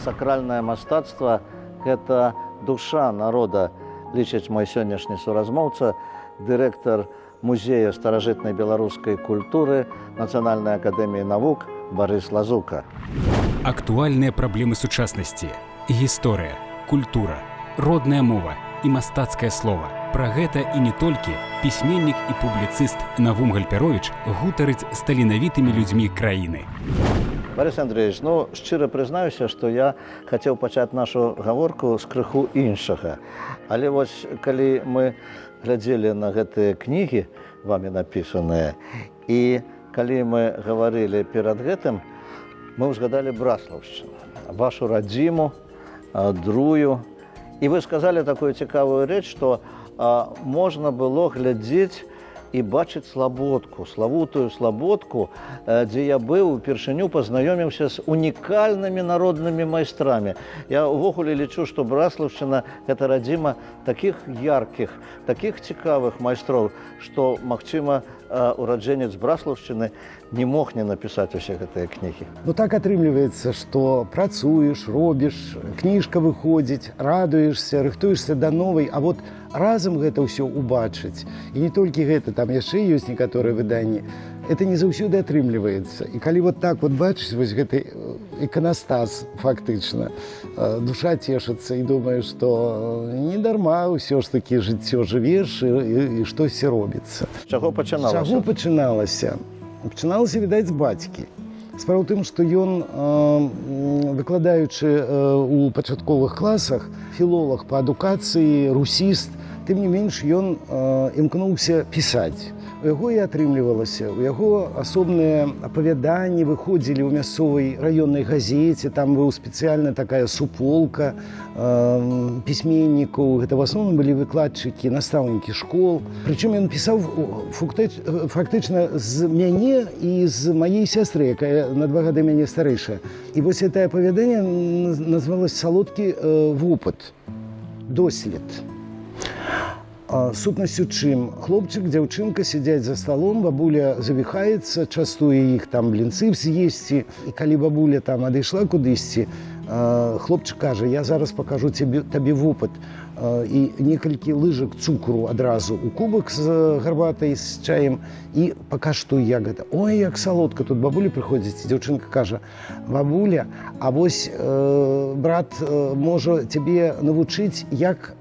Сакральнае мастацтва – гэта душа народа, лічыць мой сённяшні суразмоўца, дырэктар музея старажытнай беларускай культуры Нацыянальнай акадэміі навук Барыс Лазука. Актуальныя праблемы сучаснасці, гісторыя, культура, родная мова і мастацкае слова. Пра гэта і не толькі пісьменнік і публіцыст Навум Гальперовіч гутарыць з таленавітымі людзьмі краіны. Борис Андреевич, шчыра прызнаюся, што я хацеў пачаць нашу гаворку з крыху іншага. Але вось, калі мы глядзелі на гэтыя кнігі, вамі напісаныя, і калі мы гаварылі перад гэтым, мы ўзгадалі Браслаўшчыну, вашу радзіму, Друю. І вы сказалі такую цікавую рэч, што можна было глядзець і бачыць слабодку, славутую слабодку, дзе я быў, упершыню пазнаёміўся з унікальнымі народнымі майстрамі. Я ўвогуле лічу, што Браслаўшчына – гэта радзіма такіх яркіх, такіх цікавых майстроў, што, магчыма, ураджэнец Браслаўшчыны не мог не напісаць усе гэтыя кнігі. Так атрымліваецца, што працуеш, робіш, кніжка выходзіць, радуешся, рыхтуешся да новай, а вот разам гэта ўсё убачыць. І не толькі гэта, там яшчэ ёсць некаторыя выданні. Это не заўсёды атрымліваецца. І калі вот так вот бачыць вось гэты іканастас фактычна, душа цешыцца і думае, што не дарма ўсё ж такі жыццё жывеш і штосьці робіцца. З чаго пачыналася? З чаго пачыналася? Пачыналася, відаць, з бацькі. Справа ў тым, што ён, выкладаючы ў пачатковых класах, філолог па адукацыі, русіст, тым не менш ён імкнуўся пісаць. У яго і атрымлівалася, у яго асобныя апавяданні выходзілі ў мясцовай раённай газеце, там быў спецыяльна такая суполка пісьменнікаў, гэта в асноўным былі выкладчыкі, настаўнікі школ. Прычым ён пісаў фактычна з мяне і з маей сястры, якая на 2 гады мяне старэйшая. І вось гэта апавяданне назвалось «Салодкі вопыт», «Дослед». Сутнасцю чым? Хлопчык, дзяўчынка сядзяць за сталом, бабуля завіхаецца, частуе іх там блінцы з'есці. І калі бабуля там адышла кудысьці, хлопчык кажа: «Я зараз пакажу табе вопыт». І некалькі лыжак цукру адразу ў кубак з гарбатай, з чаем, і пакаштуй, як гэта. Ой, як салодка. Тут бабуля прыходзіць, дзяўчынка кажа: «Бабуля, а вось брат можа цябе навучыць, як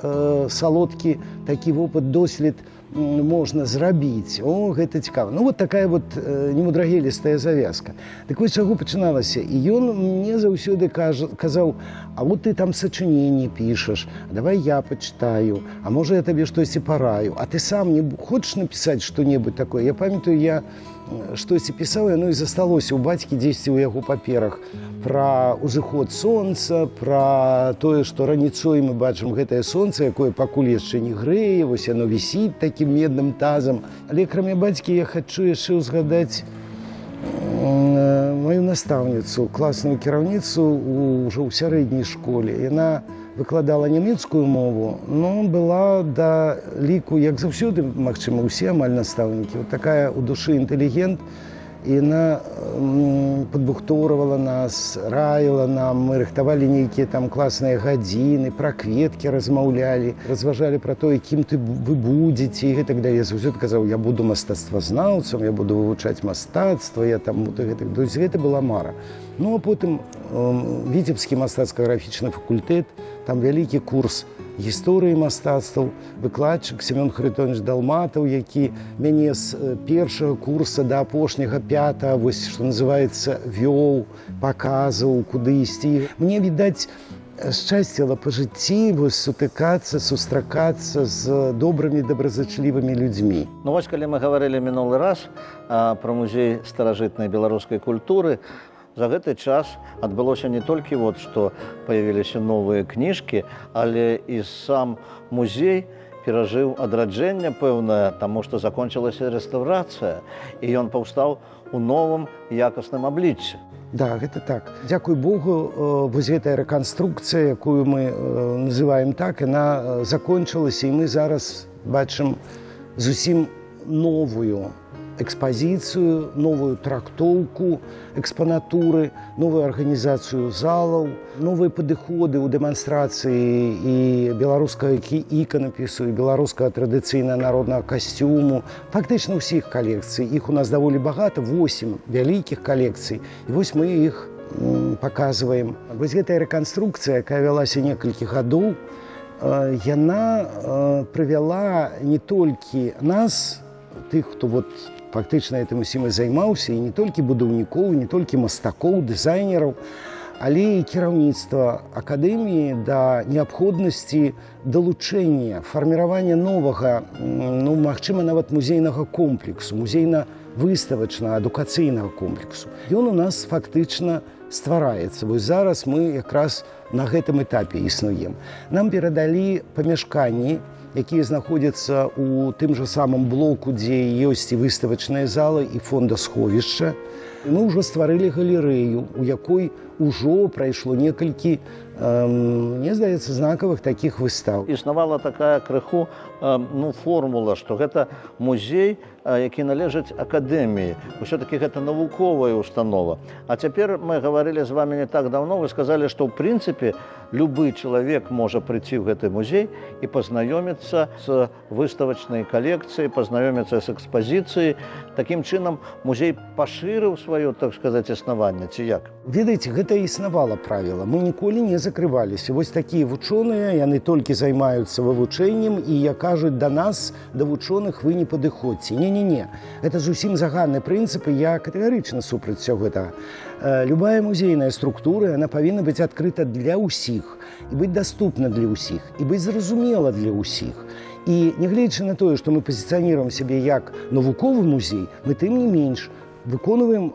салодкі такі вопыт, дослед можна зрабіць». О, гэта цікава. Вот такая вот немудрагелістая завязка. Так вось чаго пачыналася. І ён мне заўсёды казаў: «А вот ты там сачыненні пішаш, давай я пачытаю, а можа я табе штосьці параю, а ты сам не хочаш напісаць што-небудзь такое?» Я памятаю, я штосьці пісаў, яно і засталося ў бацькі дзесьці ў яго паперах пра ўзыход сонца, пра тое, што раніцой мы бачым гэтае сонца, якое пакуль яшчэ не грэе, вось яно вісіць такім медным тазам. Але акрамя бацькі я хачу яшчэ ўзгадаць маю настаўніцу, класную кіраўніцу ўжо ў сярэдняй школе. Яна выкладала нямецкую мову, но была да ліку, як заўсёды, магчыма, усе амаль настаўнікі. Такая ў душы інтэлігент. І яна падбухтоўвала нас, раіла нам, мы рыхтавалі нейкія там класныя гадзіны, пра кветкі размаўлялі, разважалі пра то, якім вы будзеце і гэтак далей. Я заўсёды казаў: «Я буду мастацтвазнаўцам, я буду вывучаць мастацтва, я там буду гэтак». То есть гэта была мара. А потым Віцебскі мастацка-графічны факультэт, там вялікі курс гісторыі мастацтваў, выкладчык Семён Харитонович Далматаў, які мяне з першага курса да апошняга 5-го, вось што называецца, вёў, паказваў, куды ісці. Мне, відаць, шчасціла па жыцці сутыкацца, сустракацца з добрымі, добразычлівымі людзьмі. Вось калі мы гаварылі мінулы раз пра музей старажытнай беларускай культуры, за гэты час адбылося не толькі што паявіліся новыя кніжкі, але і сам музей перажыў адраджэнне пэўнае, таму што закончылася рэстаўрацыя, і ён паўстаў у новым якасным абліччы. Да, гэта так. Дзякуй Богу, вось гэтая рэканструкцыя, якую мы называем так, яна закончылася, і мы зараз бачым зусім новую экспазіцыю, новую трактоўку экспанатуры, новую арганізацыю залаў, новыя падыходы ў дэманстрацыі і беларускага іканапісу, і беларускага традыцыйна народнага касцюму. Фактычна ўсіх калекцый. Іх у нас даволі багата, 8 вялікіх калекцый. І вось мы іх паказваем. Вось гэтая рэканструкцыя, якая вялася некалькі гадоў, яна прывяла не толькі нас, тых, хто вот фактычна гэтым усім і займаўся, і не толькі будаўнікоў, не толькі мастакоў, дызайнераў, але і кіраўніцтва акадэміі да неабходнасці далучэння, фарміравання новага, ну, магчыма, нават музейнага комплексу, музейна-выставачнага, адукацыйнага комплексу. Ён у нас фактычна ствараецца. Вось зараз мы якраз на гэтым этапе існуем. Нам перадалі памяшканні, якія знаходзяцца ў тым жа самым блоку, дзе ёсць і выставачная зала, і фондасховішча. Мы ўжо стварылі галерэю, у якой ужо прайшло некалькі, мне здаецца, знакавых такіх выстаў. Існавала такая крыху формула, што гэта музей, які належыць акадэміі. Усё-такі гэта навуковая установа. А цяпер мы гаварылі з вамі не так даўно, вы сказалі, што ў прынцыпе любы чалавек можа прыйти ў гэты музей і пазнаёміцца з выставачнай калекцыяй, пазнаёміцца з экспазіцыяй. Такім чынам музей пашырыў сваё, так сказаць, існаванне, ці як? Ведаеце, гэта існавала правіла. Мы ніколі не закрываліся. Вось такія вучоныя, яны толькі займаюцца вывучэннем, і як кажуць да нас, да вучоных, вы не падыходзьце. Не. Гэта зусім загальны прынцып, і я катэгарычна супраць усяго гэтага. Любая музейная структура, яна павінна быць адкрыта для ўсіх, і быць даступна для ўсіх, і быць зразумела для ўсіх. І нягледзячы на тое, што мы пазіцыяніруем сябе як навуковы музей, мы тым не менш выконваем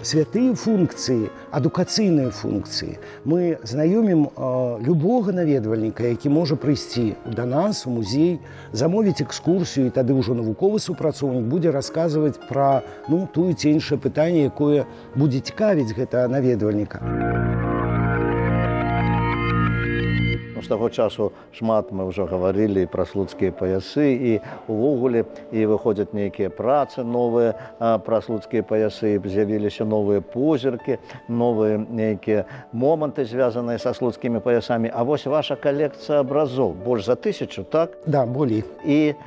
святыя функцыі, адукацыйныя функцыі. Мы знаёмім любога наведвальніка, які можа прыйсці да нас у музей, замовіць экскурсію, і тады ўжо навуковы супрацоўнік будзе расказваць пра тую ці іншае пытанне, якое будзе цікавіць гэта наведвальніка. З таго часу шмат мы ўжо гаварылі пра слуцкія паясы, і увогуле і выходзяць нейкія працы новыя пра слуцкія паясы, з'явіліся новыя позіркі, новыя нейкія моманты, звязаныя са слуцкімі паясамі. А вось ваша калекцыя абразоў, больш за 1000, так? Да, болей. І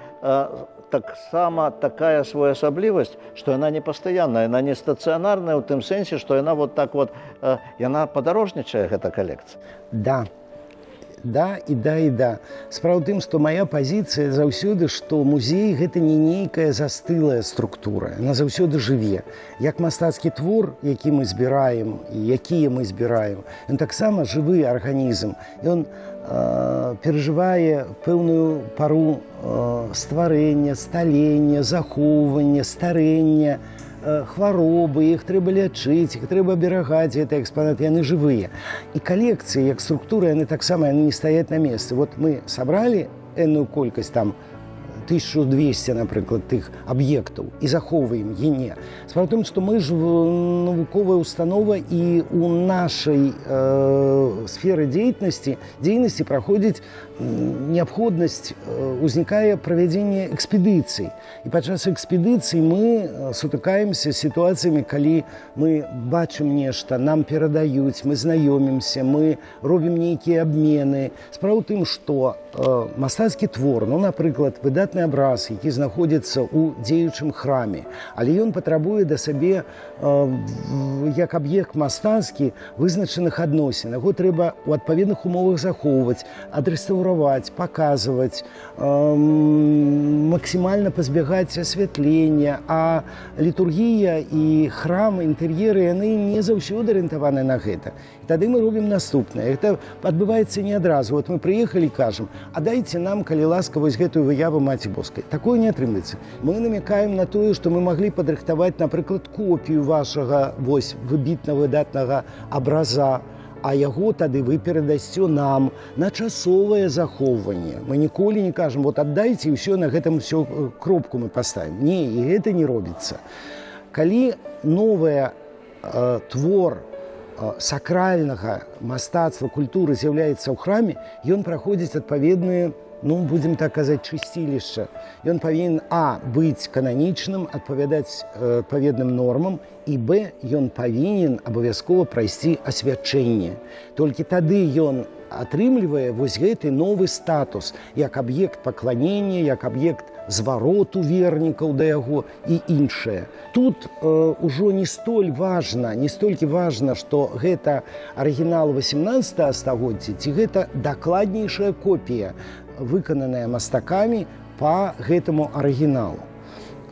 таксама такая своеасаблівасць, што яна не пастаянная, яна не стацыянарная ў тым сэнсе, што яна вот так вот, яна падарожнічае, гэта калекцыя. Да. Справа ў тым, што мая пазіцыя заўсёды, што музей гэта не нейкая застылая структура, яна заўсёды жыве. Як мастацкі твор, які мы збіраем, і якія мы збіраем, ён таксама жывы арганізм. Ён перажывае пэўную пару стварэння, сталення, захоўвання, старэння, хваробы, іх трэба лячыць, іх трэба аберагаць, гэты экспанат, яны жывыя. І калекцыі, як структуры, яны таксама не стаяць на месцы. Вот мы сабралі энную колькасць, там, 1200, напрыклад, тых аб'ектаў і захоўваем гене. Справа ў тым, што мы ж навуковая установа, і у нашай сферы дзейнасці праходзіць неабходнасць, узнікае правядзенне экспедыцый. І падчас экспедыцый мы сутыкаемся з сітуацыямі, калі мы бачым нешта, нам перадаюць, мы знаёмімся, мы робім нейкія абмены. Справа ў тым, што мастацкі твор, напрыклад, выдатны абраз, які знаходзіцца ў дзеючым храме, але ён патрабуе да сабе як аб'ект мастацкі вызначаных адносін. Яго трэба ў адпаведных умовах захоўваць, адрэстаўраваць, паказваць, максімальна пазбягаць асвятлення, а літургія і храм, інтэр'еры, яны не заўсёды арыентаваны на гэта. І тады мы робім наступнае. Гэта адбываецца не адразу. Вот мы прыехалі і кажам: а дайце нам, калі ласка, вось гэтую выяву Маці Боскай. Такое не атрымаецца. Мы намякаем на тое, што мы маглі падрыхтаваць, напрыклад, копію вашага вось выбітна выдатнага абраза, а яго тады вы перадасце нам на часовае захоўванне. Мы ніколі не кажам, вот аддайце, і ўсё, на гэтым все кропку мы паставім. Не, і гэта не робіцца. Калі новы твор сакральнага мастацтва, культуры з'яўляецца ў храме, ён праходзіць адпаведныя, будзем так казаць, чысцілішча. Ён павінен, быць кананічным, адпавядаць адпаведным нормам, і, ён павінен абавязкова прайсці асвячэнне. Толькі тады ён атрымлівае вось гэты новы статус, як аб'ект пакланення, як аб'ект звароту вернікаў да яго і іншае. Тут ужо не столькі важна, што гэта арыгінал 18 стагоддзя, ці гэта дакладнейшая копія, выкананая мастакамі па гэтаму арыгіналу.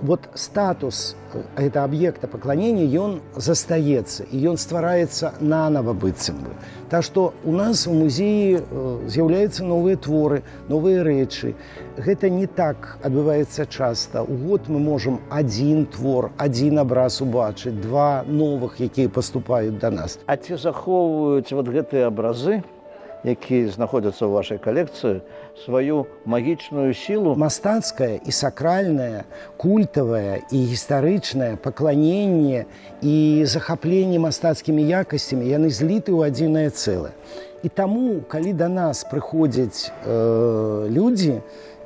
Вот статус гэта аб'екта пакланення, ён застаецца, і ён ствараецца нанава быццам бы. Так што у нас у музеі з'яўляюцца новыя творы, новыя рэчы. Гэта не так адбываецца часта. У год мы можам адзін твор, адзін абраз убачыць, два новых, якія паступаюць да нас. А ці захоўваюць вот гэтыя абразы, якія знаходзяцца ў вашай калекцыі, сваю магічную сілу? Мастацкае і сакральнае, культавае і гістарычнае пакланенне і захапленне мастацкімі якасцямі, яны зліты ў адзінае цэлае. І таму, калі да нас прыходзяць людзі,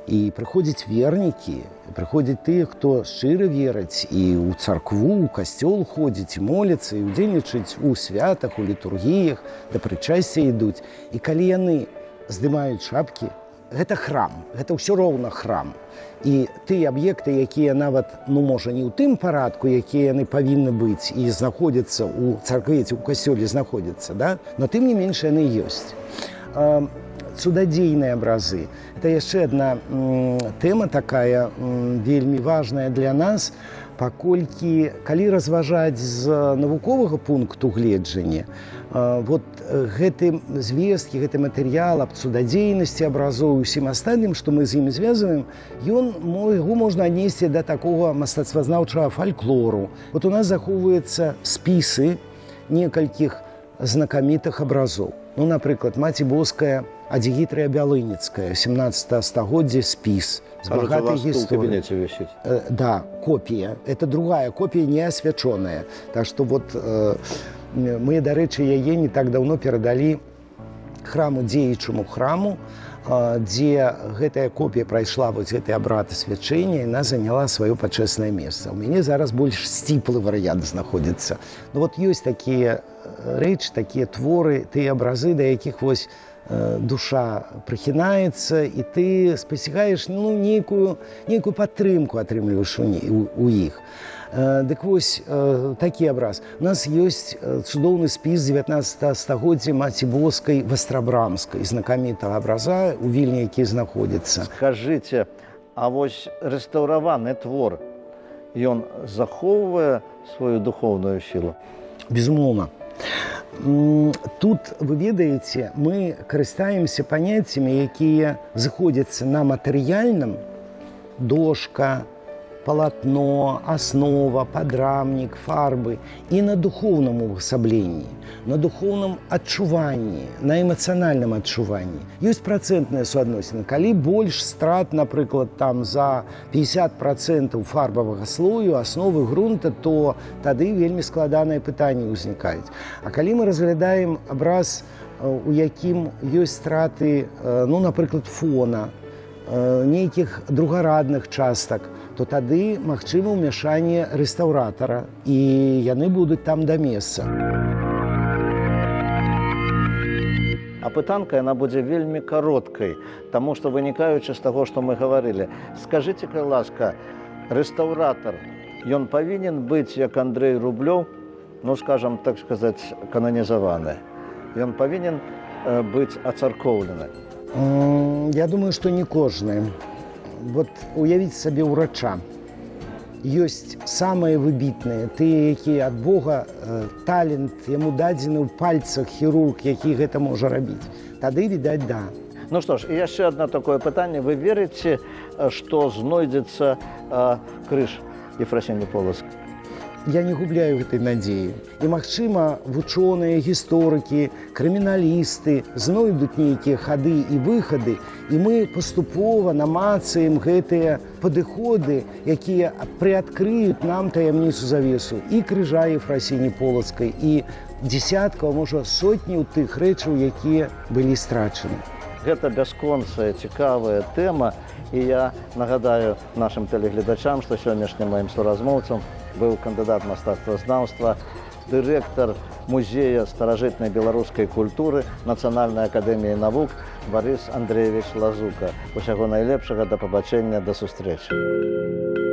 і прыходзяць вернікі, прыходзяць тыя, хто шчыра вераць, і ў царкву, у касцёл ходзіць, і моляцца, і удзельнічаюць у святах, у літургіях, да прычасця ідуць. І калі яны здымаюць шапкі, гэта храм, гэта ўсё роўна храм. І тыя аб'екты, якія нават, можа, не ў тым парадку, якія яны павінны быць і знаходзяцца ў царкве ці ў касцёле знаходзяцца, но тым не менш яны ёсць. Цудадзейныя абразы. Это яшчэ адна тэма такая вельмі важная для нас, паколькі, калі разважаць з навуковага пункту гледжання, вот гэты звесткі, гэты матэрыял аб цудадзейнасці абразоў і ўсім астатнім, што мы з імі звязваем, яго можна аднесці да такога мастацтвазнаўчага фальклору. Вот у нас захоўваюцца спісы некалькіх знакамітых абразоў. Напрыклад, Маці Боская Адзігітрыя Бялыніцкая, 17 стагоддзя, спіс з багатай гісторыяй. Да, копія. Это другая копія, не асвячоная. Так што вот мы, дарэчы, яе не так даўно перадалі храму, дзеючаму храму, дзе гэтая копія прайшла вось гэты абрад асвячэння, і яна заняла сваё пачэснае месца. У мяне зараз больш сціплы варыянт знаходзіцца. Вот ёсць такія рэчы, такія творы, тыя абразы, да якіх вось душа прыхінаецца, і ты спасягаеш нейкую падтрымку атрымліваеш у іх. Дык вось такі абраз. У нас ёсць цудоўны спіс 19 стагоддзя Маці Боскай Вастрабрамскай, знакамітага абраза у Вільні, які знаходзіцца. Скажыце, а вось рэстаўраваны твор, ён захоўвае сваю духоўную сілу? Безумоўна. Тут, вы ведаеце, мы карыстаемся паняццямі, якія зыходзяцца на матэрыяльным: дошка, палатно, аснова, падрамнік, фарбы, і на духоўным увасабленні, на духоўным адчуванні, на эмацыянальным адчуванні. Ёсць працэнтныя суадносіны. Калі больш страт, напрыклад, там за 50% фарбавага слою, асновы грунта, то тады вельмі складаныя пытанні ўзнікаюць. А калі мы разглядаем абраз, у якім ёсць страты, напрыклад, фона, нейкіх другарадных частак, то тады магчыма ўмяшанне рэстаўратара, і яны будуць там да месца. Апытанка яна будзе вельмі кароткай, таму што, вынікаючы з таго, што мы гаварылі, скажыце, калі ласка, рэстаўратар, ён павінен быць, як Андрэй Рублёў, скажам, так сказаць, кананізаваны. Ён павінен быць ацаркоўлены. Я думаю, што не кожны. Вот уявіць сабе ўрача. Ёсць самыя выбітныя, тыя, якія ад Бога, талент яму дадзены ў пальцах, хірург, які гэта можа рабіць. Тады, відаць, да. Ну што ж, і яшчэ адно такое пытанне. Вы верыце, што знойдзецца крыж Ефрасіні Полацкай? я не губляю гэтай надзеі. І, магчыма, вучоныя, гісторыкі, крыміналісты знойдуць нейкія хады і выхады, і мы паступова намацаем гэтыя падыходы, якія прыадкрыюць нам таямніцу завесу і крыжа Ефрасіні Полацкай, і дзесяткаў, можа, сотняў тых рэчаў, якія былі страчаны. Гэта бясконцая, цікавая тэма, і я нагадаю нашым тэлегледачам, што сённяшнім маім суразмоўцам быў кандыдат мастацтвазнаўства, дырэктар музея старажытнай беларускай культуры Нацыянальнай акадэміі навук Барыс Андрэевіч Лазука. Усяго найлепшага, да пабачэння, да сустрэчы.